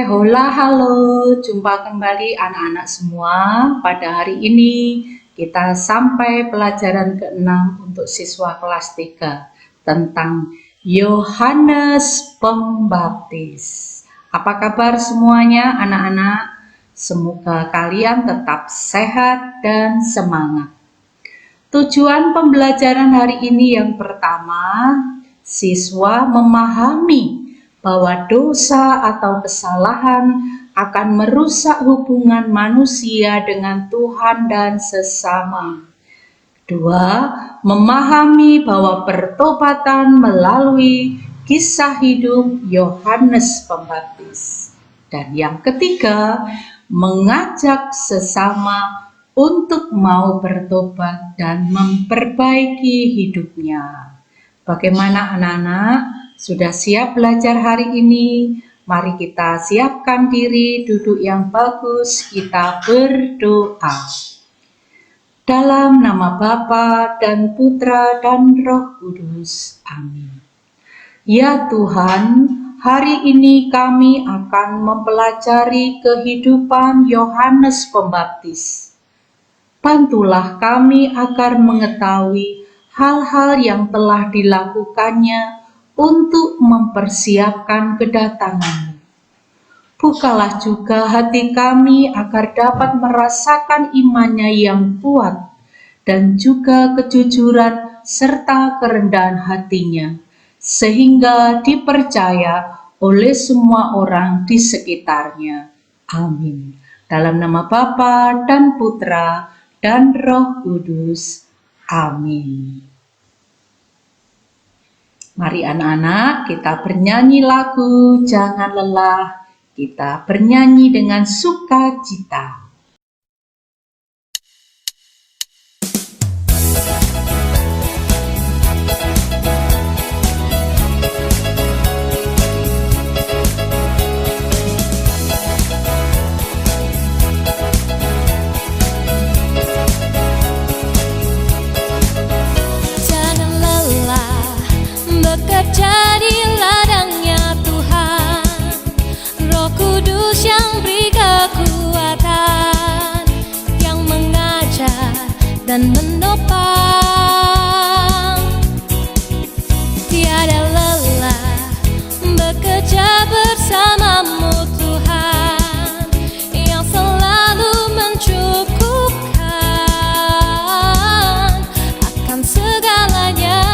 hola, halo. Jumpa kembali anak-anak semua. Pada hari ini kita sampai pelajaran ke-6 untuk siswa kelas 3 tentang Yohanes Pembaptis. Apa kabar semuanya anak-anak? Semoga kalian tetap sehat dan semangat. Tujuan pembelajaran hari ini yang pertama, siswa memahami bahwa dosa atau kesalahan akan merusak hubungan manusia dengan Tuhan dan sesama. 2. Memahami bahwa pertobatan melalui kisah hidup Yohanes Pembaptis. Dan yang ketiga, mengajak sesama untuk mau bertobat dan memperbaiki hidupnya. Bagaimana anak-anak? Sudah siap belajar hari ini? Mari kita siapkan diri, duduk yang bagus, kita berdoa. Dalam nama Bapa dan Putra dan Roh Kudus. Amin. Ya Tuhan, hari ini kami akan mempelajari kehidupan Yohanes Pembaptis. Bantulah kami agar mengetahui hal-hal yang telah dilakukannya untuk mempersiapkan kedatangan. Bukalah juga hati kami agar dapat merasakan imannya yang kuat dan juga kejujuran serta kerendahan hatinya, sehingga dipercaya oleh semua orang di sekitarnya. Amin. Dalam nama Bapa dan Putra dan Roh Kudus. Amin. Mari anak-anak kita bernyanyi lagu Jangan Lelah, kita bernyanyi dengan sukacita. Jadi ladangnya Tuhan, Roh Kudus yang beri kekuatan, yang mengajar dan menopang. Tiada lelah bekerja bersamamu Tuhan, yang selalu mencukupkan akan segalanya.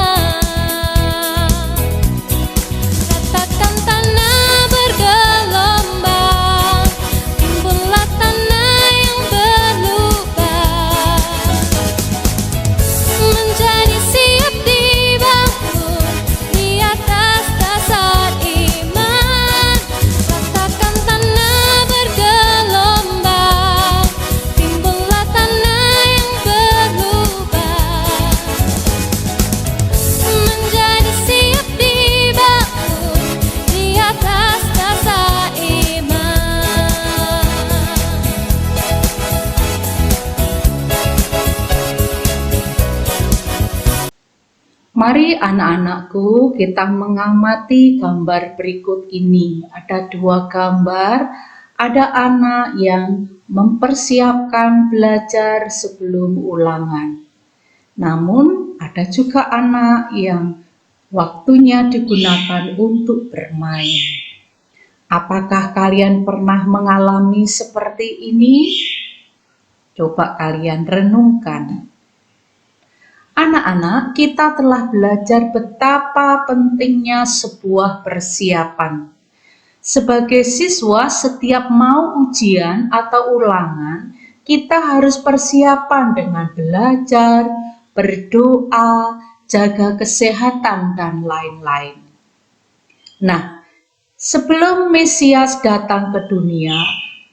Mari anak-anakku kita mengamati gambar berikut ini. Ada dua gambar, ada anak yang mempersiapkan belajar sebelum ulangan. Namun ada juga anak yang waktunya digunakan untuk bermain. Apakah kalian pernah mengalami seperti ini? Coba kalian renungkan. Anak-anak, kita telah belajar betapa pentingnya sebuah persiapan. Sebagai siswa, setiap mau ujian atau ulangan, kita harus persiapan dengan belajar, berdoa, jaga kesehatan, dan lain-lain. Nah, sebelum Mesias datang ke dunia,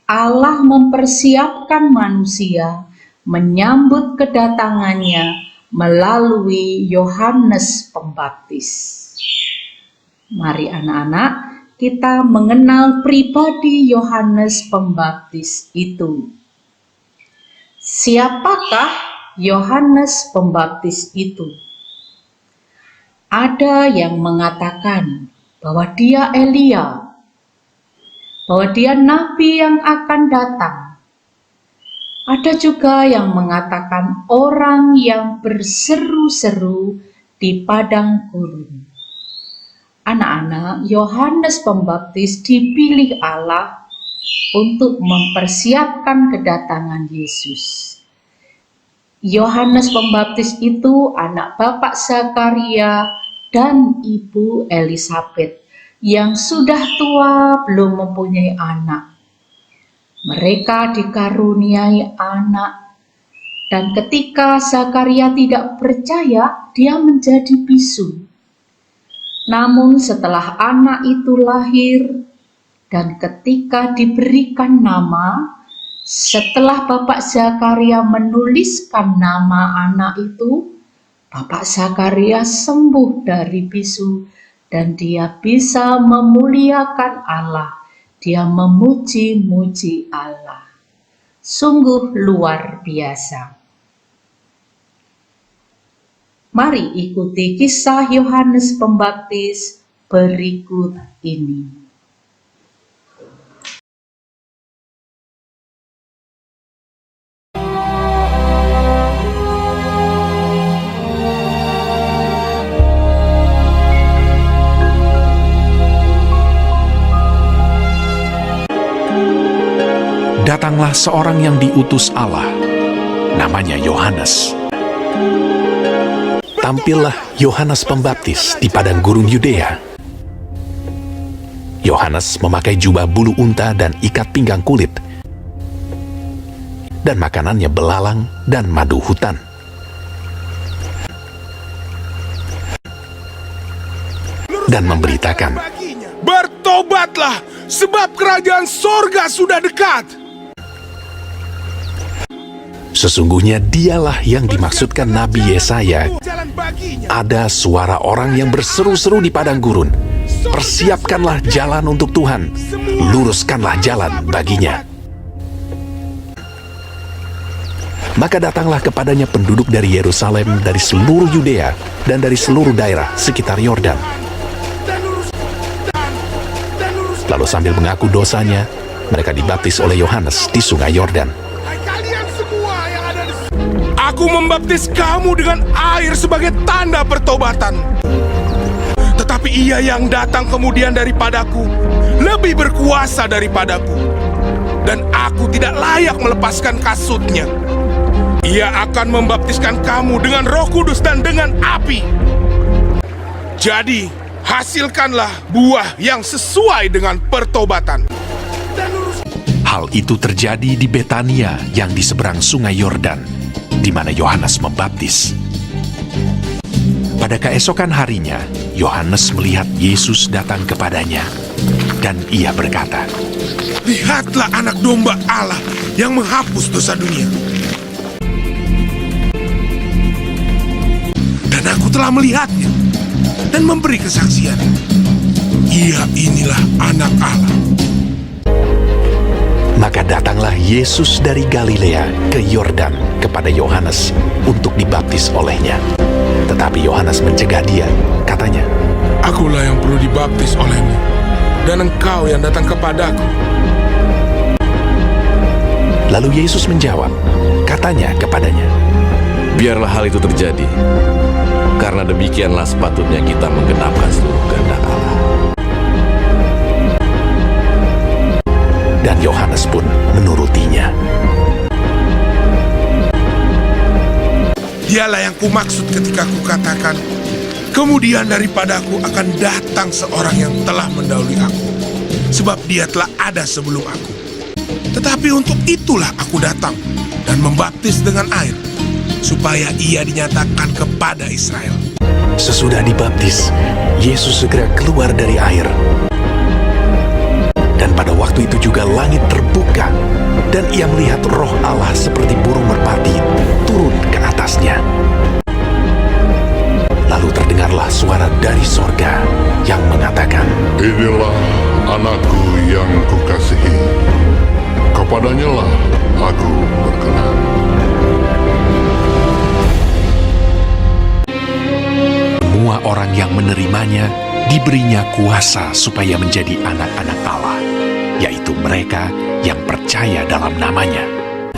Allah mempersiapkan manusia menyambut kedatangannya melalui Yohanes Pembaptis. Mari anak-anak, kita mengenal pribadi Yohanes Pembaptis itu. Siapakah Yohanes Pembaptis itu? Ada yang mengatakan bahwa dia Elia. bahwa dia nabi yang akan datang. Ada juga yang mengatakan orang yang berseru-seru di padang gurun. Anak-anak, Yohanes Pembaptis dipilih Allah untuk mempersiapkan kedatangan Yesus. Yohanes Pembaptis itu anak Bapak Zakaria dan Ibu Elisabet yang sudah tua belum mempunyai anak. Mereka dikaruniai anak, dan ketika Zakaria tidak percaya, dia menjadi bisu. Namun setelah anak itu lahir, dan ketika diberikan nama, setelah Bapak Zakaria menuliskan nama anak itu, Bapak Zakaria sembuh dari bisu, dan dia bisa memuliakan Allah. Dia memuji-muji Allah. Sungguh luar biasa. Mari ikuti kisah Yohanes Pembaptis berikut ini. Datanglah seorang yang diutus Allah, namanya Yohanes. Tampillah Yohanes Pembaptis di padang gurun Yudea. Yohanes memakai jubah bulu unta dan ikat pinggang kulit, dan makanannya belalang dan madu hutan. Dan memberitakan, "Bertobatlah, sebab kerajaan sorga sudah dekat." Sesungguhnya dialah yang dimaksudkan Nabi Yesaya. Ada suara orang yang berseru-seru di padang gurun, "Persiapkanlah jalan untuk Tuhan, luruskanlah jalan baginya." Maka datanglah kepadanya penduduk dari Yerusalem, dari seluruh Yudea, dan dari seluruh daerah sekitar Yordan. Lalu sambil mengaku dosanya, mereka dibaptis oleh Yohanes di sungai Yordan. Aku membaptis kamu dengan air sebagai tanda pertobatan. Tetapi ia yang datang kemudian daripadaku lebih berkuasa daripadaku, dan aku tidak layak melepaskan kasutnya. Ia akan membaptiskan kamu dengan Roh Kudus dan dengan api. Jadi, hasilkanlah buah yang sesuai dengan pertobatan. Hal itu terjadi di Betania yang di seberang sungai Yordan, di mana Yohanes membaptis. Pada keesokan harinya, Yohanes melihat Yesus datang kepadanya, dan ia berkata, "Lihatlah anak domba Allah yang menghapus dosa dunia. Dan aku telah melihatnya dan memberi kesaksian. Ia inilah anak Allah." Maka datanglah Yesus dari Galilea ke Yordan kepada Yohanes untuk dibaptis olehnya. Tetapi Yohanes mencegah dia, katanya, "Akulah yang perlu dibaptis olehmu, dan engkau yang datang kepadaku." Lalu Yesus menjawab, katanya kepadanya, Biarlah hal itu terjadi, karena demikianlah sepatutnya kita menggenapkan seluruh kehendak Allah. Dan Yohanes pun menurutinya. Dialah yang kumaksud ketika kukatakan, "Kemudian daripadaku akan datang seorang yang telah mendahului aku, sebab dia telah ada sebelum aku. Tetapi untuk itulah aku datang dan membaptis dengan air, supaya ia dinyatakan kepada Israel." Sesudah dibaptis, Yesus segera keluar dari air. Dan pada waktu itu juga langit terbuka, dan ia melihat Roh Allah seperti burung merpati turun ke atasnya. Lalu terdengarlah suara dari sorga yang mengatakan, "Inilah anakku yang kukasihi, kepadanya lah aku berkenan." Semua orang yang menerimanya diberinya kuasa supaya menjadi anak-anak Allah. yaitu mereka yang percaya dalam namanya.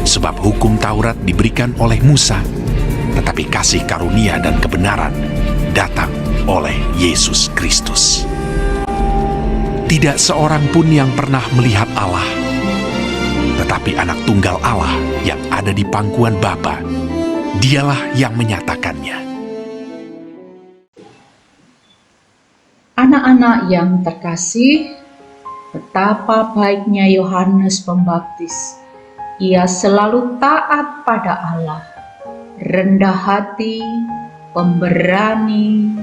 Sebab hukum Taurat diberikan oleh Musa, tetapi kasih karunia dan kebenaran datang oleh Yesus Kristus. Tidak seorang pun yang pernah melihat Allah, tetapi anak tunggal Allah yang ada di pangkuan Bapa, dialah yang menyatakannya. Anak-anak yang terkasih, betapa baiknya Yohanes Pembaptis. Ia selalu taat pada Allah, rendah hati, pemberani,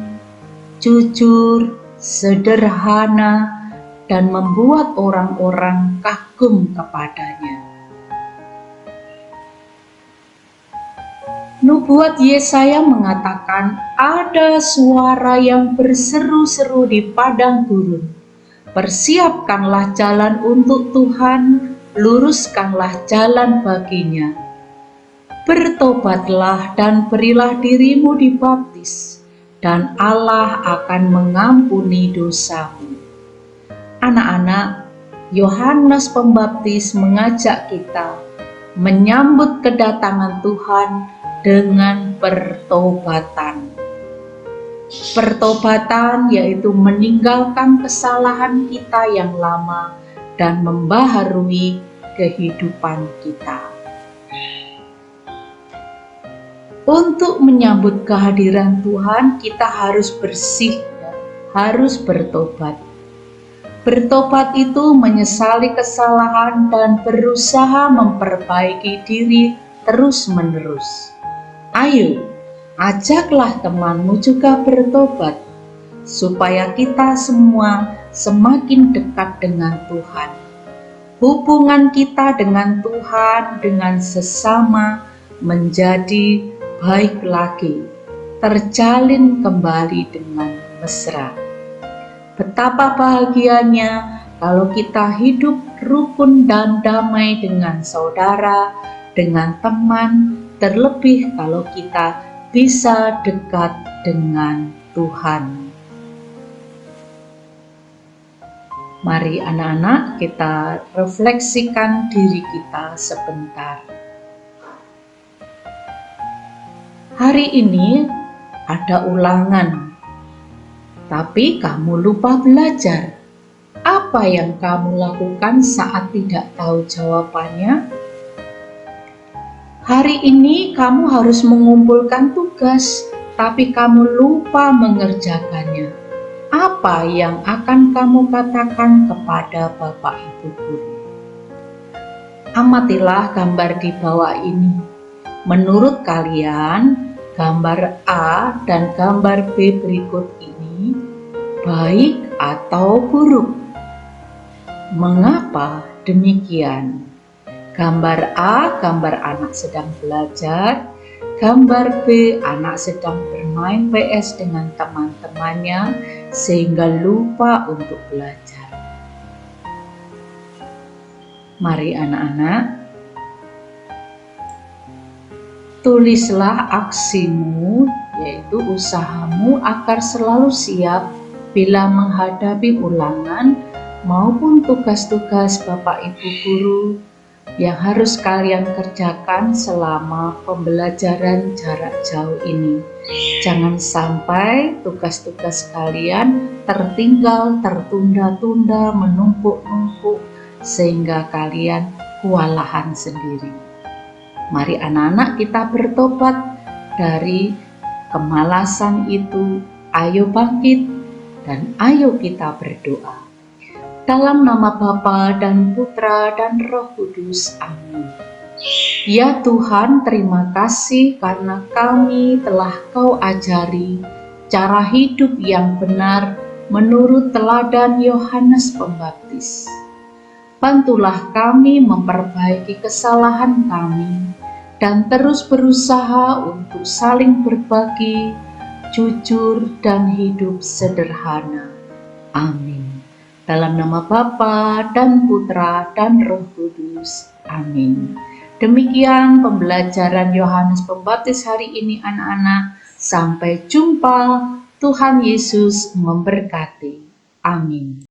jujur, sederhana, dan membuat orang-orang kagum kepadanya. Nubuat Yesaya mengatakan ada suara yang berseru-seru di padang gurun. Persiapkanlah jalan untuk Tuhan, luruskanlah jalan baginya. Bertobatlah dan berilah dirimu dibaptis, dan Allah akan mengampuni dosamu. Anak-anak, Yohanes Pembaptis mengajak kita menyambut kedatangan Tuhan dengan pertobatan. Pertobatan yaitu meninggalkan kesalahan kita yang lama dan membaharui kehidupan kita. Untuk menyambut kehadiran Tuhan, kita harus bersih, harus bertobat. Bertobat itu menyesali kesalahan dan berusaha memperbaiki diri terus-menerus. Ayo, ajaklah temanmu juga bertobat, supaya kita semua semakin dekat dengan Tuhan. Hubungan kita dengan Tuhan, dengan sesama menjadi baik lagi, terjalin kembali dengan mesra. Betapa bahagianya kalau kita hidup rukun dan damai dengan saudara, dengan teman, terlebih kalau kita bisa dekat dengan Tuhan. Mari anak-anak kita refleksikan diri kita sebentar. Hari ini ada ulangan, tapi kamu lupa belajar. Apa yang kamu lakukan saat tidak tahu jawabannya? Hari ini kamu harus mengumpulkan tugas, tapi kamu lupa mengerjakannya. Apa yang akan kamu katakan kepada Bapak Ibu Guru? Amatilah gambar di bawah ini. Menurut kalian, gambar A dan gambar B berikut ini baik atau buruk? Mengapa demikian? Gambar A, gambar anak sedang belajar. Gambar B, anak sedang bermain PS dengan teman-temannya sehingga lupa untuk belajar. Mari anak-anak, tulislah aksimu, yaitu usahamu agar selalu siap bila menghadapi ulangan maupun tugas-tugas Bapak Ibu Guru yang harus kalian kerjakan selama pembelajaran jarak jauh ini. Jangan sampai tugas-tugas kalian tertinggal, tertunda-tunda, menumpuk-numpuk sehingga kalian kewalahan sendiri. Mari anak-anak kita bertobat dari kemalasan itu. Ayo bangkit dan ayo kita berdoa. Dalam nama Bapa dan Putra dan Roh Kudus. Amin. Ya Tuhan, terima kasih karena kami telah Kau ajari cara hidup yang benar menurut teladan Yohanes Pembaptis. Bantulah kami memperbaiki kesalahan kami dan terus berusaha untuk saling berbagi, jujur dan hidup sederhana. Amin. Dalam nama Bapa dan Putra dan Roh Kudus. Amin. Demikian pembelajaran Yohanes Pembaptis hari ini anak-anak. Sampai jumpa. Tuhan Yesus memberkati. Amin.